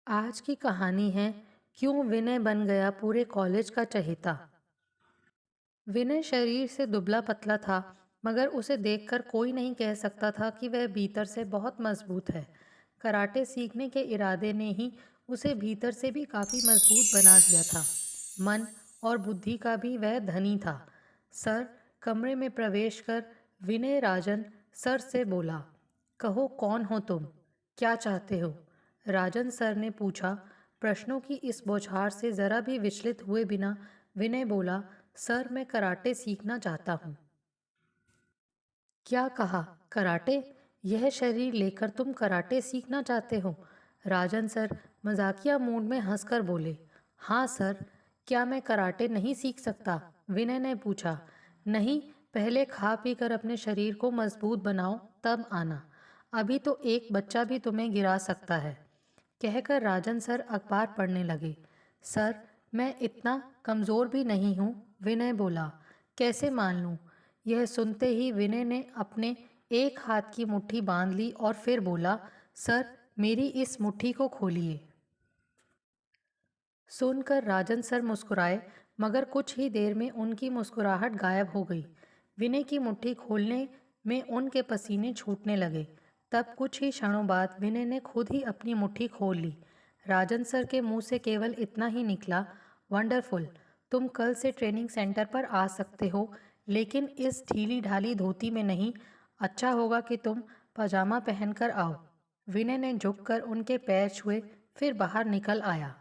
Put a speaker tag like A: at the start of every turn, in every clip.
A: आज की कहानी है क्यों विनय बन गया पूरे कॉलेज का चहेता। विनय शरीर से दुबला पतला था, मगर उसे देखकर कोई नहीं कह सकता था कि वह भीतर से बहुत मजबूत है। कराटे सीखने के इरादे ने ही उसे भीतर से भी काफी मजबूत बना दिया था। मन और बुद्धि का भी वह धनी था। सर, कमरे में प्रवेश कर विनय राजन सर से बोला, कहो कौन हो तुम, क्या चाहते हो? राजन सर ने पूछा। प्रश्नों की इस बौछार से जरा भी विचलित हुए बिना विनय बोला, सर मैं कराटे सीखना चाहता हूँ। क्या कहा? कराटे? यह शरीर लेकर तुम कराटे सीखना चाहते हो? राजन सर मजाकिया मूड में हंसकर बोले। हाँ सर। क्या मैं कराटे नहीं सीख सकता? विनय ने पूछा। नहीं, पहले खा पी कर अपने शरीर को मजबूत बनाओ, तब आना। अभी तो एक बच्चा भी तुम्हें गिरा सकता है। कहकर राजन सर अखबार पढ़ने लगे। सर, मैं इतना कमज़ोर भी नहीं हूँ, विनय बोला। कैसे मान लूँ? यह सुनते ही विनय ने अपने एक हाथ की मुट्ठी बांध ली और फिर बोला, सर मेरी इस मुट्ठी को खोलिए। सुनकर राजन सर मुस्कुराए, मगर कुछ ही देर में उनकी मुस्कुराहट गायब हो गई। विनय की मुट्ठी खोलने में उनके पसीने छूटने लगे। तब कुछ ही क्षणों बाद विनय ने खुद ही अपनी मुट्ठी खोल ली। राजन सर के मुंह से केवल इतना ही निकला, वंडरफुल, तुम कल से ट्रेनिंग सेंटर पर आ सकते हो, लेकिन इस ढीली ढाली धोती में नहीं। अच्छा होगा कि तुम पजामा पहनकर आओ। विनय ने झुककर उनके पैर छुए, फिर बाहर निकल आया।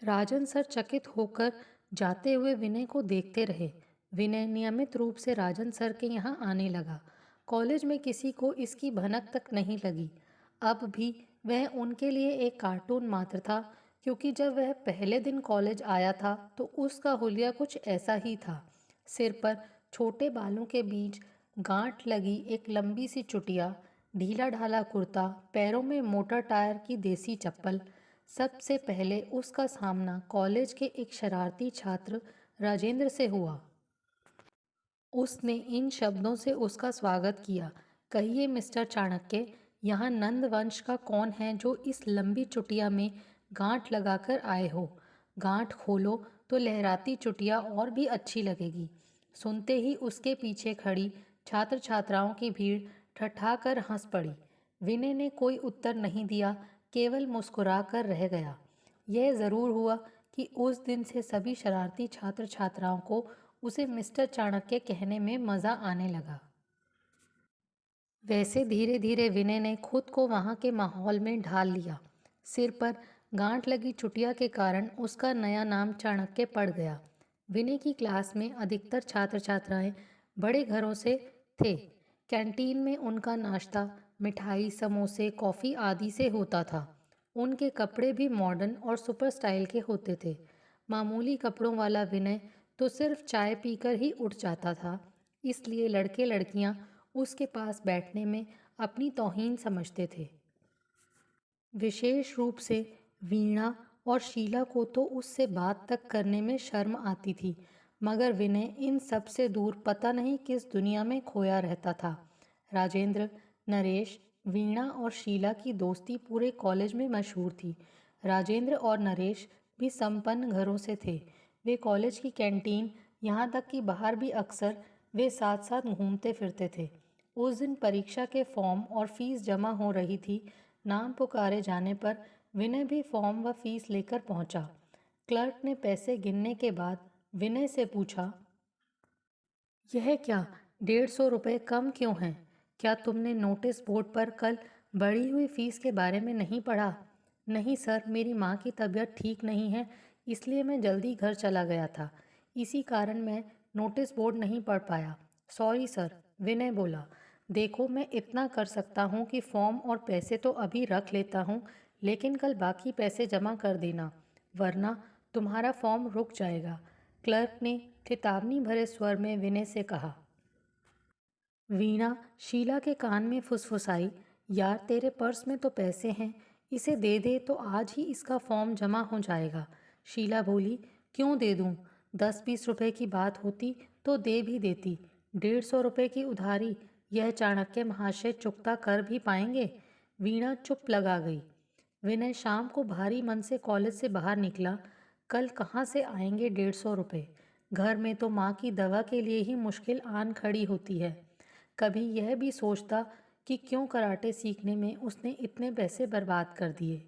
A: राजन सर चकित होकर जाते हुए विनय को देखते रहे। विनय नियमित रूप से राजन सर के यहाँ आने लगा। कॉलेज में किसी को इसकी भनक तक नहीं लगी। अब भी वह उनके लिए एक कार्टून मात्र था, क्योंकि जब वह पहले दिन कॉलेज आया था तो उसका हुलिया कुछ ऐसा ही था। सिर पर छोटे बालों के बीच गांठ लगी एक लंबी सी चुटिया, ढीला ढाला कुर्ता, पैरों में मोटर टायर की देसी चप्पल। सबसे पहले उसका सामना कॉलेज के एक शरारती छात्र राजेंद्र से हुआ। उसने इन शब्दों से उसका स्वागत किया, कहिए मिस्टर चाणक्य, यहाँ नंदवंश का कौन है जो इस लंबी चुटिया में गांठ लगाकर आए हो? गांठ खोलो तो लहराती चुटिया और भी अच्छी लगेगी। सुनते ही उसके पीछे खड़ी छात्र छात्राओं की भीड़ ठठाकर हंस पड़ी। विनय ने कोई उत्तर नहीं दिया, केवल मुस्कुरा कर रह गया। यह ज़रूर हुआ कि उस दिन से सभी शरारती छात्र छात्राओं को उसे मिस्टर चाणक्य कहने में मज़ा आने लगा। वैसे धीरे धीरे विनय ने खुद को वहाँ के माहौल में ढाल लिया। सिर पर गांठ लगी चुटिया के कारण उसका नया नाम चाणक्य पड़ गया। विनय की क्लास में अधिकतर छात्र छात्राएं बड़े घरों से थे। कैंटीन में उनका नाश्ता मिठाई, समोसे, कॉफ़ी आदि से होता था। उनके कपड़े भी मॉडर्न और सुपर स्टाइल के होते थे। मामूली कपड़ों वाला विनय तो सिर्फ चाय पीकर ही उठ जाता था, इसलिए लड़के लड़कियां उसके पास बैठने में अपनी तौहीन समझते थे। विशेष रूप से वीणा और शीला को तो उससे बात तक करने में शर्म आती थी, मगर विनय इन सब से दूर पता नहीं किस दुनिया में खोया रहता था। राजेंद्र, नरेश, वीणा और शीला की दोस्ती पूरे कॉलेज में मशहूर थी। राजेंद्र और नरेश भी संपन्न घरों से थे। वे कॉलेज की कैंटीन, यहाँ तक कि बाहर भी अक्सर वे साथ साथ घूमते फिरते थे। उस दिन परीक्षा के फॉर्म और फीस जमा हो रही थी। नाम पुकारे जाने पर विनय भी फॉर्म व फीस लेकर पहुंचा। क्लर्क ने पैसे गिनने के बाद विनय से पूछा, यह क्या, 150 रुपये कम क्यों हैं? क्या तुमने नोटिस बोर्ड पर कल बढ़ी हुई फीस के बारे में नहीं पढ़ा? नहीं सर, मेरी माँ की तबीयत ठीक नहीं है, इसलिए मैं जल्दी घर चला गया था। इसी कारण मैं नोटिस बोर्ड नहीं पढ़ पाया। सॉरी सर, विनय बोला। देखो, मैं इतना कर सकता हूँ कि फॉर्म और पैसे तो अभी रख लेता हूँ, लेकिन कल बाकी पैसे जमा कर देना, वरना तुम्हारा फॉर्म रुक जाएगा। क्लर्क ने चेतावनी भरे स्वर में विनय से कहा। वीणा शीला के कान में फुसफुसाई, यार तेरे पर्स में तो पैसे हैं, इसे दे दे तो आज ही इसका फॉर्म जमा हो जाएगा। शीला बोली, क्यों दे दूं? 10-20 रुपए की बात होती तो दे भी देती, 150 रुपये की उधारी यह चाणक्य महाशय चुकता कर भी पाएंगे? वीणा चुप लगा गई। विनय शाम को भारी मन से कॉलेज से बाहर निकला। कल कहाँ से आएंगे 150 रुपये? घर में तो माँ की दवा के लिए ही मुश्किल आन खड़ी होती है। कभी यह भी सोचता कि क्यों कराटे सीखने में उसने इतने पैसे बर्बाद कर दिए।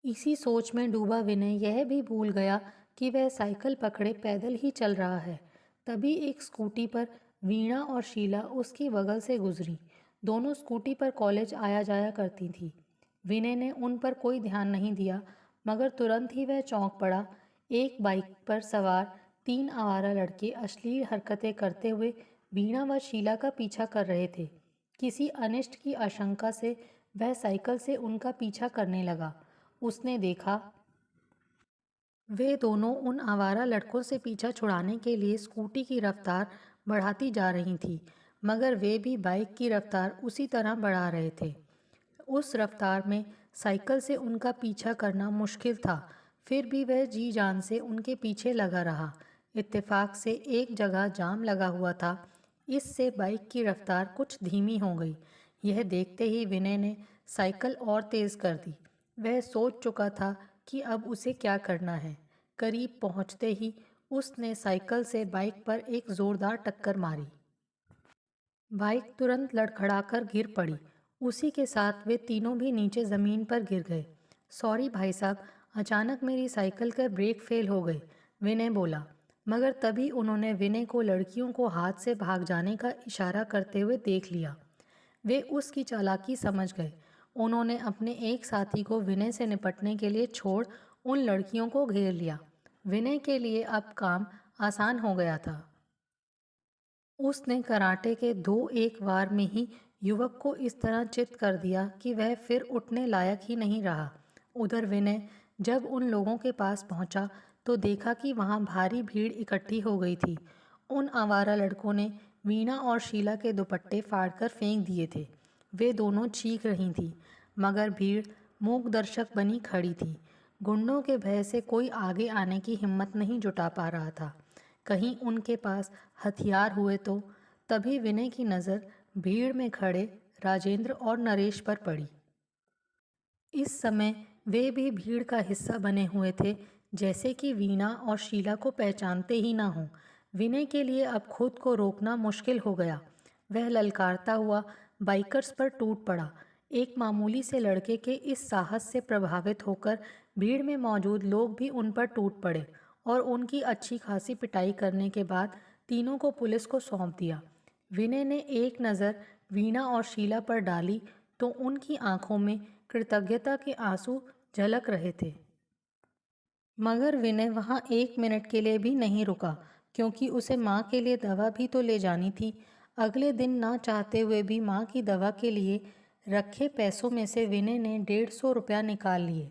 A: इसी सोच में डूबा विनय यह भी भूल गया कि वह साइकिल पकड़े पैदल ही चल रहा है। तभी एक स्कूटी पर वीणा और शीला उसकी बगल से गुजरी। दोनों स्कूटी पर कॉलेज आया जाया करती थी। विनय ने उन पर कोई ध्यान नहीं दिया, मगर तुरंत ही वह चौंक पड़ा। एक बाइक पर सवार 3 आवारा लड़के अश्लील हरकतें करते हुए वीणा व शीला का पीछा कर रहे थे। किसी अनिष्ट की आशंका से वह साइकिल से उनका पीछा करने लगा। उसने देखा वे दोनों उन आवारा लड़कों से पीछा छुड़ाने के लिए स्कूटी की रफ्तार बढ़ाती जा रही थी, मगर वे भी बाइक की रफ्तार उसी तरह बढ़ा रहे थे। उस रफ्तार में साइकिल से उनका पीछा करना मुश्किल था, फिर भी वह जी जान से उनके पीछे लगा रहा। इत्तेफाक से एक जगह जाम लगा हुआ था, इससे बाइक की रफ्तार कुछ धीमी हो गई। यह देखते ही विनय ने साइकिल और तेज़ कर दी। वह सोच चुका था कि अब उसे क्या करना है। करीब पहुंचते ही उसने साइकिल से बाइक पर एक ज़ोरदार टक्कर मारी। बाइक तुरंत लड़खड़ाकर गिर पड़ी। उसी के साथ वे तीनों भी नीचे ज़मीन पर गिर गए। सॉरी भाई साहब, अचानक मेरी साइकिल का ब्रेक फेल हो गए, विनय बोला। मगर तभी उन्होंने विनय को लड़कियों को हाथ से भाग जाने का इशारा करते हुए देख लिया। वे उसकी चालाकी समझ गए। उन्होंने अपने एक साथी को विनय से निपटने के लिए छोड़ उन लड़कियों को घेर लिया। विनय के लिए अब काम आसान हो गया था। उसने कराटे के 2-1 वार में ही युवक को इस तरह चित कर दिया कि वह फिर उठने लायक ही नहीं रहा। उधर विनय जब उन लोगों के पास पहुंचा तो देखा कि वहां भारी भीड़ इकट्ठी हो गई थी। उन आवारा लड़कों ने वीणा और शीला के दुपट्टे फाड़कर फेंक दिए थे। वे दोनों चीख रही थीं, मगर भीड़ मूक दर्शक बनी खड़ी थी। गुंडों के भय से कोई आगे आने की हिम्मत नहीं जुटा पा रहा था। कहीं उनके पास हथियार हुए तो। तभी विनय की नज़र भीड़ में खड़े राजेंद्र और नरेश पर पड़ी। इस समय वे भी भीड़ का हिस्सा बने हुए थे, जैसे कि वीणा और शीला को पहचानते ही ना हों। विनय के लिए अब खुद को रोकना मुश्किल हो गया। वह ललकारता हुआ बाइकर्स पर टूट पड़ा। एक मामूली से लड़के के इस साहस से प्रभावित होकर भीड़ में मौजूद लोग भी उन पर टूट पड़े और उनकी अच्छी खासी पिटाई करने के बाद तीनों को पुलिस को सौंप दिया। विनय ने एक नज़र वीणा और शीला पर डाली तो उनकी आंखों में कृतज्ञता के आंसू झलक रहे थे। मगर विनय वहां 1 मिनट के लिए भी नहीं रुका, क्योंकि उसे माँ के लिए दवा भी तो ले जानी थी। अगले दिन ना चाहते हुए भी माँ की दवा के लिए रखे पैसों में से विनय ने 150 रुपया निकाल लिए।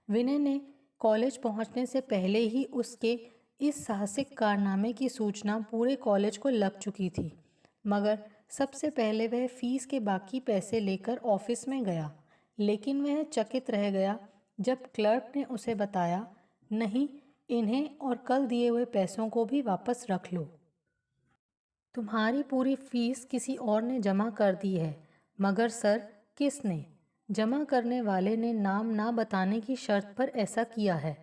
A: विनय ने कॉलेज पहुंचने से पहले ही उसके इस साहसिक कारनामे की सूचना पूरे कॉलेज को लग चुकी थी। मगर सबसे पहले वह फीस के बाकी पैसे लेकर ऑफिस में गया, लेकिन वह चकित रह गया जब क्लर्क ने उसे बताया, नहीं, इन्हें और कल दिए हुए पैसों को भी वापस रख लो। तुम्हारी पूरी फीस किसी और ने जमा कर दी है। मगर सर, किसने? जमा करने वाले ने नाम ना बताने की शर्त पर ऐसा किया है।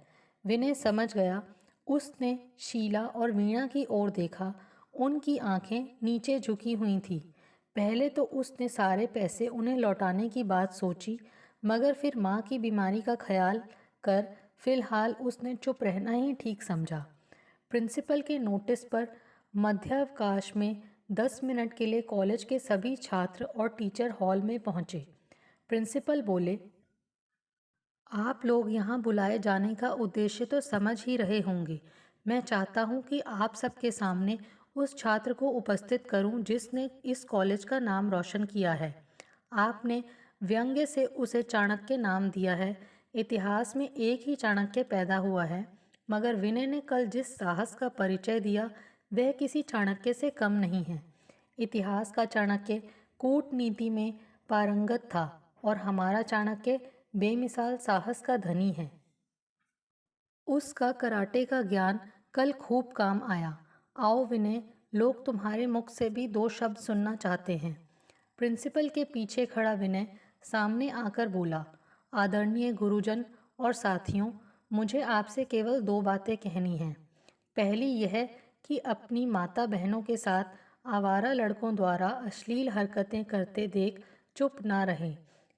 A: विनय समझ गया। उसने शीला और वीणा की ओर देखा। उनकी आंखें नीचे झुकी हुई थीं। पहले तो उसने सारे पैसे उन्हें लौटाने की बात सोची, मगर फिर माँ की बीमारी का ख्याल कर फिलहाल उसने चुप रहना ही ठीक समझा। प्रिंसिपल के नोटिस पर मध्यावकाश में 10 मिनट के लिए कॉलेज के सभी छात्र और टीचर हॉल में पहुंचे। प्रिंसिपल बोले, आप लोग यहाँ बुलाए जाने का उद्देश्य तो समझ ही रहे होंगे। मैं चाहता हूँ कि आप सबके सामने उस छात्र को उपस्थित करूँ जिसने इस कॉलेज का नाम रोशन किया है। आपने व्यंग्य से उसे चाणक्य नाम दिया है। इतिहास में एक ही चाणक्य पैदा हुआ है, मगर विनय ने कल जिस साहस का परिचय दिया वह किसी चाणक्य से कम नहीं है। इतिहास का चाणक्य कूटनीति में पारंगत था और हमारा चाणक्य बेमिसाल साहस का धनी है। उसका कराटे का ज्ञान कल खूब काम आया। आओ विनय, लोग तुम्हारे मुख से भी 2 शब्द सुनना चाहते हैं। प्रिंसिपल के पीछे खड़ा विनय सामने आकर बोला, आदरणीय गुरुजन और साथियों, मुझे आपसे केवल दो बातें कहनी हैं। पहली यह कि अपनी माता बहनों के साथ आवारा लड़कों द्वारा अश्लील हरकतें करते देख चुप ना रहें।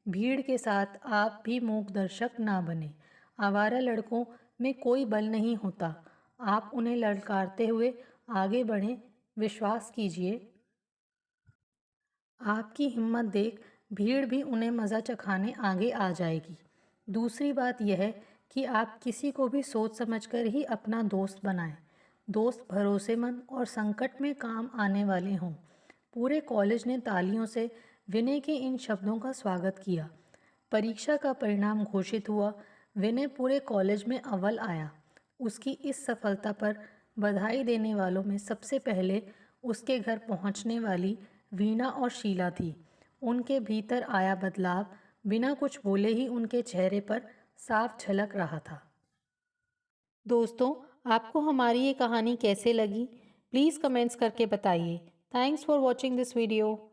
A: भीड़ के साथ आप भी मूक दर्शक ना बने। आवारा लड़कों में कोई बल नहीं होता। आप उन्हें ललकारते हुए आगे बढ़ें। विश्वास कीजिए, आपकी हिम्मत देख भीड़ भी उन्हें मज़ा चखाने आगे आ जाएगी। दूसरी बात यह है कि आप किसी को भी सोच समझकर ही अपना दोस्त बनाएं। दोस्त भरोसेमंद और संकट में काम आने वाले हों। पूरे कॉलेज ने तालियों से विनय के इन शब्दों का स्वागत किया। परीक्षा का परिणाम घोषित हुआ। विनय पूरे कॉलेज में अव्वल आया। उसकी इस सफलता पर बधाई देने वालों में सबसे पहले उसके घर पहुंचने वाली वीणा और शीला थी। उनके भीतर आया बदलाव बिना कुछ बोले ही उनके चेहरे पर साफ झलक रहा था। दोस्तों, आपको हमारी ये कहानी कैसे लगी? प्लीज़ कमेंट्स करके बताइए। Thanks for watching this video.